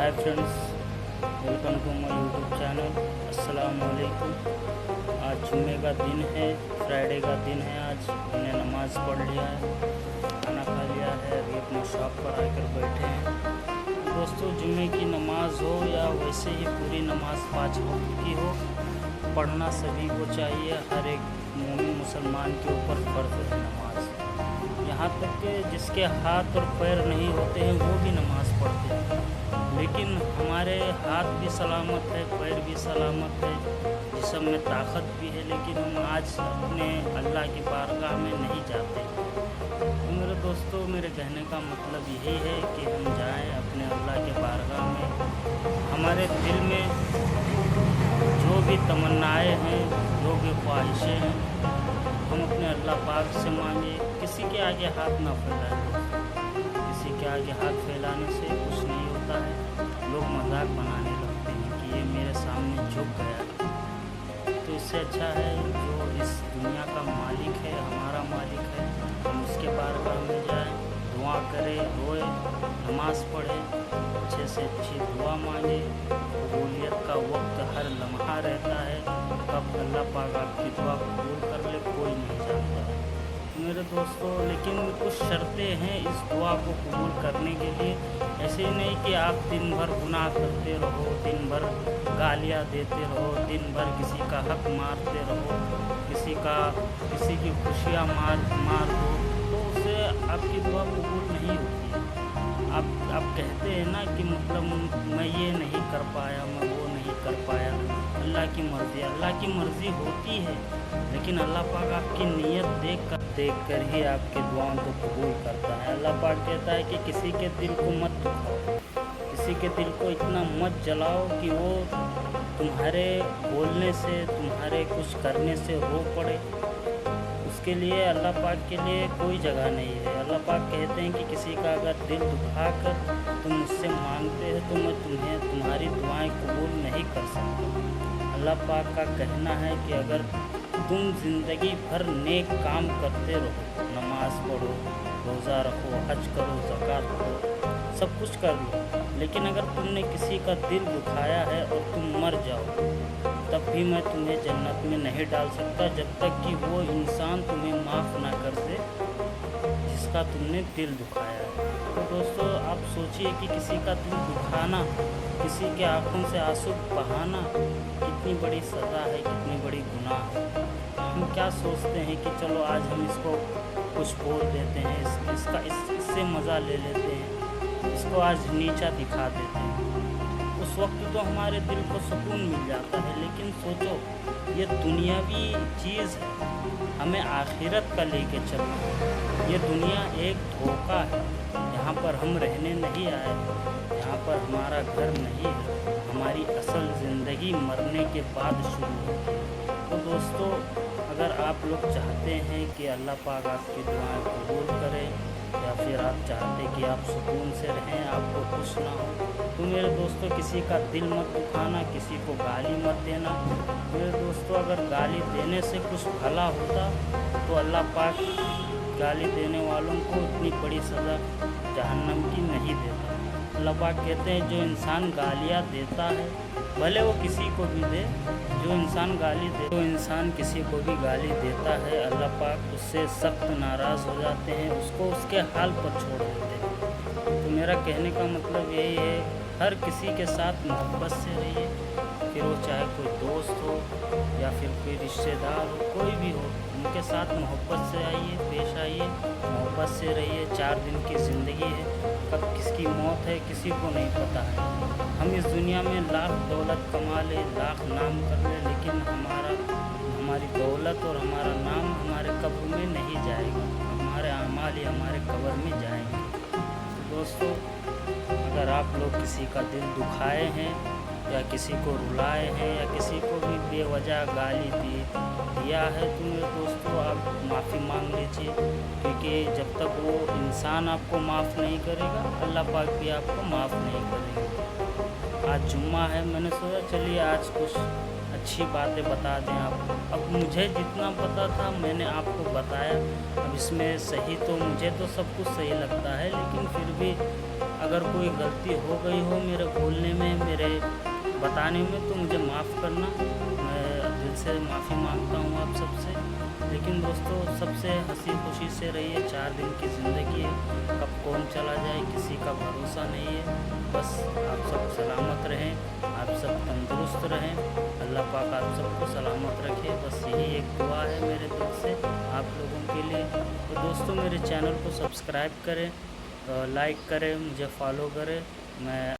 Hi friends, welcome to my YouTube channel. अस्सलाम वालेकुम। आज जुम्मे का दिन है, फ्राइडे का दिन है। आज हमने नमाज़ पढ़ लिया है, खाना खा लिया है, अभी अपने शॉप पर आकर बैठे हैं। दोस्तों, जुम्मे की नमाज़ हो या वैसे ही पूरी नमाज 5 वक्त की हो, पढ़ना सभी को चाहिए। हर एक मोमिन मुसलमान के ऊपर फ़र्ज़ है नमाज। यहाँ तक कि जिसके हाथ और पैर नहीं होते हैं वो भी नमाज़ पढ़ते हैं, लेकिन हमारे हाथ भी सलामत है, पैर भी सलामत है, जिस्म में ताकत भी है, लेकिन हम आज अपने अल्लाह की बारगाह में नहीं जाते। तो मेरे दोस्तों, मेरे कहने का मतलब यही है कि हम जाएं अपने अल्लाह के बारगाह में। हमारे दिल में जो भी तमन्नाएँ हैं, जो भी ख्वाहिशें हैं, हम अपने अल्लाह पाक से मांगे। किसी के आगे हाथ ना फैलाएं। किसी के आगे हाथ फैलाने से कुछ नहीं होता है। लोग मजाक बनाने लगते हैं कि ये मेरे सामने झुक गया है। तो इससे अच्छा है जो इस दुनिया का मालिक है, हमारा मालिक है, हम उसके बारगाह में जाएं, दुआ करें, रोए, नमाज़ पढ़ें, अच्छे से अच्छी दुआ मांगे। कबूलियत का वक्त हर लम्हा रहता है, कब अल्लाह पाक आपकी दुआ कबूल कर ले कोई नहीं जानता है मेरे दोस्तों। लेकिन कुछ शर्तें हैं इस दुआ को कबूल करने के लिए। ऐसे नहीं कि आप दिन भर गुनाह करते रहो, दिन भर गालियाँ देते रहो, दिन भर किसी का हक मारते रहो, किसी की खुशियाँ मार दो, तो उससे आपकी दुआ कबूल नहीं होती है। आप कहते हैं ना कि मतलब मैं ये नहीं कर पाया, मैं वो नहीं कर पाया। अल्लाह की मर्ज़ी होती है, लेकिन अल्लाह पाक आपकी नीयत देख कर ही आपके दुआओं को कबूल करता है। अल्लाह पाक कहता है कि किसी के दिल को मत दुखाओ, किसी के दिल को इतना मत जलाओ कि वो तुम्हारे बोलने से, तुम्हारे कुछ करने से रो पड़े। उसके लिए अल्लाह पाक के लिए कोई जगह नहीं है। अल्लाह पाक कहते हैं कि किसी का अगर दिल दुखा कर तुम मुझसे मांगते हो तो मैं तुम्हारी दुआएं कबूल नहीं कर सकता। अल्लाह पाक का कहना है कि अगर तुम ज़िंदगी भर नेक काम करते रहो, नमाज़ पढ़ो, रोज़ा रखो, हज करो, ज़कात दो, सब कुछ कर लो, लेकिन अगर तुमने किसी का दिल दुखाया है और तुम मर जाओ, तब भी मैं तुम्हें जन्नत में नहीं डाल सकता जब तक कि वो इंसान तुम्हें माफ़ ना कर दे जिसका तुमने दिल दुखाया है। तो दोस्तों, आप सोचिए कि किसी का दिल दुखाना, किसी के आँखों से आंसू बहाना कितनी बड़ी सज़ा है, कितनी बड़ी गुनाह है। हम क्या सोचते हैं कि चलो आज हम इसको कुछ बोल देते हैं, इससे मज़ा ले लेते हैं, इसको आज नीचा दिखा देते हैं। उस वक्त तो हमारे दिल को सुकून मिल जाता है, लेकिन सोचो ये दुनियावी चीज़ है, हमें आखिरत का लेके चलना। ये दुनिया एक धोखा है, यहाँ पर हम रहने नहीं आए, यहाँ पर हमारा घर नहीं है। हमारी असल ज़िंदगी मरने के बाद शुरू होती है। तो दोस्तों, अगर आप लोग चाहते हैं कि अल्लाह पाक आपकी दुआएं कबूल करे, या फिर आप चाहते कि आप सुकून से रहें, आपको कुछ ना हो, तो मेरे दोस्तों किसी का दिल मत दुखाना, किसी को गाली मत देना। मेरे दोस्तों, अगर गाली देने से कुछ भला होता तो अल्लाह पाक गाली देने वालों को इतनी बड़ी सज़ा जहन्नम की नहीं देता। अल्लाह पाक कहते हैं जो इंसान गालियाँ देता है, भले वो किसी को भी दे, जो इंसान किसी को भी गाली देता है, अल्लाह पाक उससे सख्त नाराज़ हो जाते हैं, उसको उसके हाल पर छोड़ देते हैं। तो मेरा कहने का मतलब यही है, हर किसी के साथ मोहब्बत से रहिए, फिर वो चाहे कोई दोस्त हो या फिर कोई रिश्तेदार हो, कोई भी हो, उनके साथ मोहब्बत से आइए, पेश आइए, मोहब्बत से रहिए। 4 दिन की ज़िंदगी है, कब किसकी मौत है किसी को नहीं पता है। हम इस दुनिया में लाख दौलत कमा लें, लाख नाम कर लें, लेकिन हमारी दौलत और हमारा नाम हमारे कब्र में नहीं जाएगा, हमारे अमाल ही हमारे कब्र में जाएंगे। तो दोस्तों, अगर आप लोग किसी का दिल दुखाए हैं या किसी को रुलाए हैं या किसी को भी बेवजह गाली दिया है, तो मेरे दोस्तों आप माफ़ी मांग लीजिए, क्योंकि जब तक वो इंसान आपको माफ़ नहीं करेगा, अल्लाह पाक भी आपको माफ़ नहीं करेंगे। आज जुम्मा है, मैंने सोचा चलिए आज कुछ अच्छी बातें बता दें आपको। अब मुझे जितना पता था मैंने आपको बताया। अब इसमें सही तो मुझे तो सब कुछ सही लगता है, लेकिन फिर भी अगर कोई गलती हो गई हो मेरे बोलने में, मेरे बताने में, तो मुझे माफ़ करना। मैं दिल से माफ़ी मांगता हूँ आप सबसे। लेकिन दोस्तों, सबसे हंसी खुशी से रहिए। 4 दिन की ज़िंदगी है, कब कौन चला जाए किसी का भरोसा नहीं है। बस आप सब सलामत रहें, आप सब तंदुरुस्त रहें, अल्लाह पाक आप सबको सलामत रखे। बस यही एक दुआ है मेरे दिल से आप लोगों के लिए। तो दोस्तों, मेरे चैनल को सब्सक्राइब करें, लाइक करें, मुझे फॉलो करें। मैं